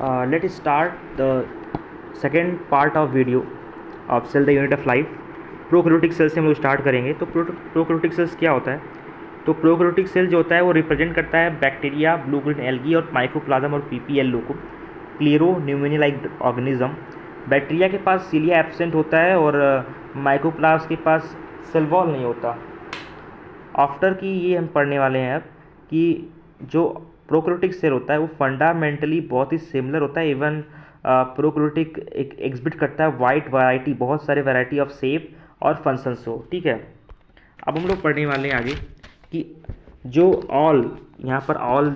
Let's start the second part of video of cell the unit of life. Prokaryotic cell से हम लोग start करेंगे. तो prokaryotic cells क्या होता है? तो प्रोकैरियोटिक सेल जो होता है वो रिप्रेजेंट करता है बैक्टीरिया, ब्लू ग्रीन एल्गी और माइकोप्लाज्म और पीपीएल को, क्लियरो न्यूमोनिया लाइक ऑर्गेनिज्म. बैक्टीरिया के पास सीलिया एब्सेंट होता है और माइकोप्लाज्म के पास सेल वॉल नहीं होता. आफ्टर की ये हम पढ़ने वाले हैं अब कि जो प्रोकैरियोटिक सेल होता है वो फंडामेंटली बहुत ही सिमिलर होता है. इवन प्रोकैरियोटिक एग्जिबिट करता है वाइड वैरायटी, बहुत सारे वैरायटी ऑफ शेप और फंक्शंस हो. ठीक है, अब हम लोग पढ़ने वाले हैं आगे कि जो ऑल यहाँ पर all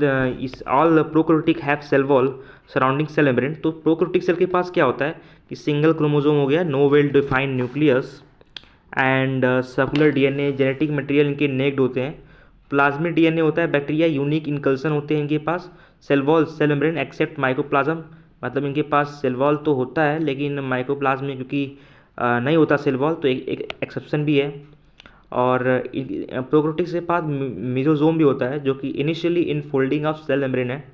prokaryotic have cell wall surrounding cell membrane. तो प्रोकैरियोटिक सेल के पास क्या होता है कि सिंगल क्रोमोसोम हो गया, no well defined nucleus and circular DNA, genetic material इनके नेक्ड होते हैं. प्लाज्मिक डीएनए होता है बैक्टीरिया, यूनिक इनकल्सन होते हैं इनके पास. Cell wall cell membrane except mycoplasma, मतलब इनके पास सेल वॉल तो होता है लेकिन माइकोप्लाज्म में क्योंकि नहीं होता सेल वॉल, तो एक एक्सेप्शन भी है. और प्रोकैरियोटिक के पास मेसोजोम भी होता है जो कि initially infolding of cell membrane है.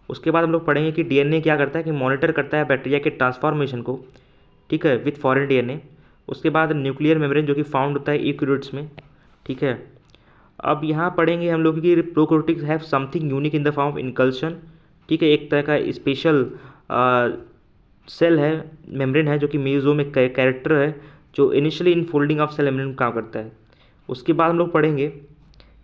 उसके बाद हम लोग पढ़ेंगे कि डीएनए क्या करता है कि मॉनिटर करता है बैक्टीरिया के ट्रांसफॉर्मेशन को, ठीक है, विथ फॉरेन डीएनए. उसके बाद न्यूक्लियर मेम्ब्रेन जो कि फाउंड होता है यूकैरियोट्स में. ठीक है, अब यहाँ पढ़ेंगे हम लोग कि prokaryotics have something unique in the form of inclusion. ठीक है, एक तरह का स्पेशल सेल है, मेम्ब्रेन है जो कि मेसोजोम में कैरेक्टर है जो initially infolding of cell membrane काम करता है. उसके बाद हम लोग पढ़ेंगे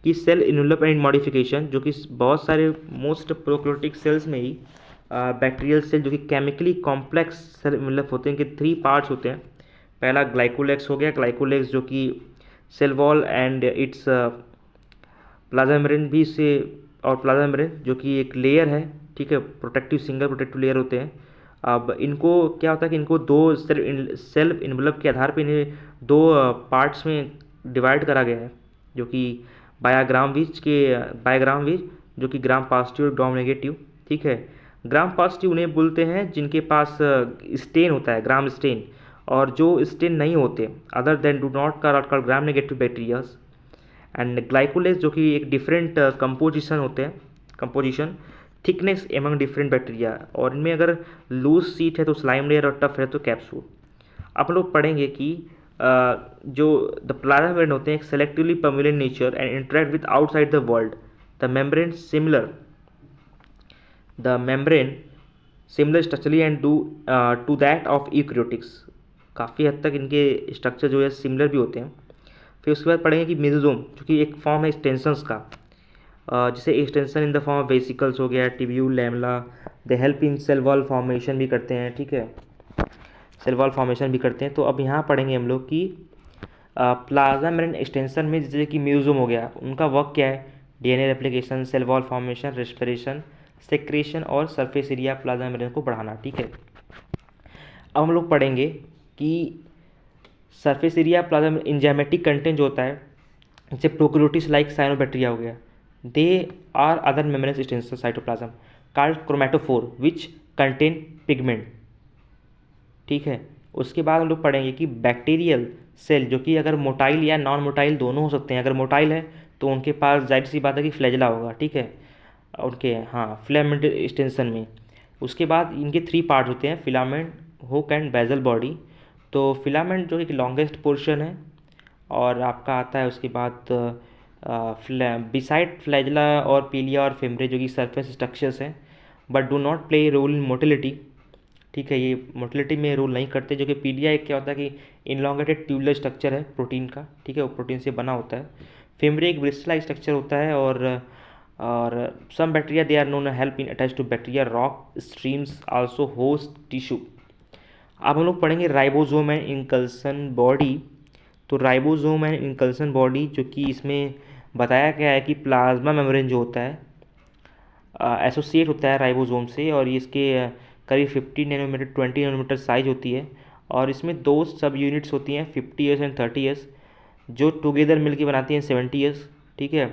कि सेल इन्वेलपमेंट मॉडिफिकेशन, जो कि बहुत सारे मोस्ट प्रोकैरियोटिक सेल्स में ही बैक्टीरियल सेल जो कि केमिकली कॉम्प्लेक्स सेल इन्वेलप होते हैं. इनके 3 पार्ट्स होते हैं. पहला ग्लाइकोलेक्स हो गया, ग्लाइकोलेक्स जो कि cell wall and its plasma membrane भी से, और प्लाज्मा मेम्ब्रेन जो कि एक लेयर है, ठीक है, प्रोटेक्टिव सिंगल प्रोटेक्टिव लेयर होते हैं. अब इनको क्या होता है कि इनको दो सेल्फ इन्वेलप के आधार पर इन्हें 2 पार्ट्स में डिवाइड करा गया है, जो कि बायोग्राम विज जो कि ग्राम पॉजिटिव और ग्राम नेगेटिव. ठीक है, ग्राम पॉजिटिव उन्हें बोलते हैं जिनके पास स्टेन होता है, ग्राम स्टेन, और जो स्टेन नहीं होते other than do not called gram negative bacterias. And glycocalyx जो कि एक डिफरेंट कंपोजिशन होते हैं, composition thickness among different bacteria, और इनमें अगर लूज सीट है तो स्लाइम लेयर और टफ है तो कैप्सूल. आप लोग पढ़ेंगे कि जो द प्लाज्मा मेम्ब्रेन होते हैं selectively permeable nature and interact with outside the world. The membrane similar structurally and due to that of eukaryotics. काफ़ी हद तक इनके स्ट्रक्चर जो है सिमिलर भी होते हैं. फिर उसके बाद पढ़ेंगे कि मेसोजोम जो कि एक फॉर्म है एक्सटेंशंस का, जैसे extension in the form of vesicles हो गया, tubule, lamella. They help in cell wall formation भी करते हैं. ठीक है, सेल वॉल फॉर्मेशन भी करते हैं. तो अब यहाँ पढ़ेंगे हम लोग कि प्लाज्मा मेम्ब्रेन एक्सटेंशन में जैसे कि मेसोजोम हो गया, उनका वर्क क्या है? DNA replication, cell wall formation, respiration, secretion और सरफेस एरिया प्लाज्मा मेम्ब्रेन को बढ़ाना. ठीक है, अब हम लोग पढ़ेंगे कि surface area plasma enzymatic content जो होता है, जैसे प्रोकैरियोटिक्स लाइक साइनोबैक्टीरिया हो गया, they are other membrane extension cytoplasm called chromatophore which contain pigment. ठीक है, उसके बाद हम लोग पढ़ेंगे कि बैक्टीरियल सेल जो कि अगर मोटाइल या नॉन मोटाइल दोनों हो सकते हैं. अगर मोटाइल है तो उनके पास जाहिर सी बात है कि फ्लैजला होगा. ठीक है, उनके फिलामेंट एक्सटेंशन में. उसके बाद इनके 3 पार्ट होते हैं, filament, hook and bezel body. तो फिलामेंट जो एक लॉन्गेस्ट पोर्शन है, और आपका आता है उसके बाद बिसाइड फ्लैजला और पीलिया और फेमरे जो कि सरफेस स्ट्रक्चर्स हैं but do not play role in motility. ठीक है, ये मोटिलिटी में रोल नहीं करते. जो कि पीलिया एक क्या होता है कि इनलॉन्गेटेड ट्यूबुलर स्ट्रक्चर है प्रोटीन का. ठीक है, वो प्रोटीन से बना होता है. फेमरे एक ब्रिस्टलाइज स्ट्रक्चर होता है. और some bacteria they are known help in attach to bacteria rock streams also host tissue. अब हम लोग पढ़ेंगे राइबोसोम एंड इनकल्सन बॉडी. तो राइबोसोम एंड इनकल्सन बॉडी जो कि इसमें बताया गया है कि प्लाज्मा मेम्ब्रेन जो होता है एसोसिएट होता है राइबोसोम से, और ये इसके करीब 50 नैनोमीटर 20 नैनोमीटर साइज होती है. और इसमें 2 सब यूनिट्स होती हैं, 50 ईयर्स एंड 30 ईयर्स, जो टुगेदर मिलकर बनाती हैं 70 ईयर्स. ठीक है,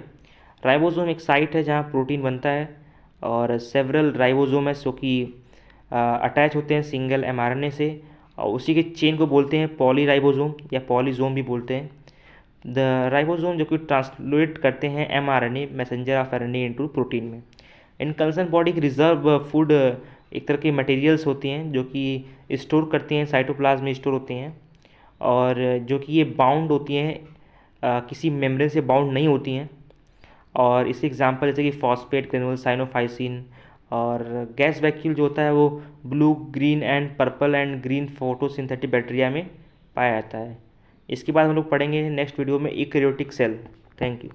राइबोसोम एक साइट है जहाँ प्रोटीन बनता है, और सेवरल राइबोसोम है जो कि अटैच होते हैं सिंगल एमआरएनए से, और उसी के चेन को बोलते हैं पॉलीराइबोसोम या पॉलीजोम भी बोलते हैं. द राइबोसोम जो कि ट्रांसलेट करते हैं mRNA messenger of RNA into protein में. इनकल्सन बॉडी की रिजर्व फूड एक तरह की मटेरियल्स होती हैं जो कि स्टोर करती हैं, साइटोप्लाज्म में स्टोर होती हैं, और जो कि ये बाउंड होती हैं, किसी मेम्ब्रेन से बाउंड नहीं होती हैं। और इसके एग्जांपल जैसे कि फॉस्फेट ग्रेनुल, साइनोफाइसिन, और गैस वैक्यूल जो होता है वो blue, green and purple and green photosynthetic bacteria में पाया जाता है। इसके बाद हम लोग पढ़ेंगे नेक्स्ट वीडियो में यूकेरियोटिक सेल। Thank you.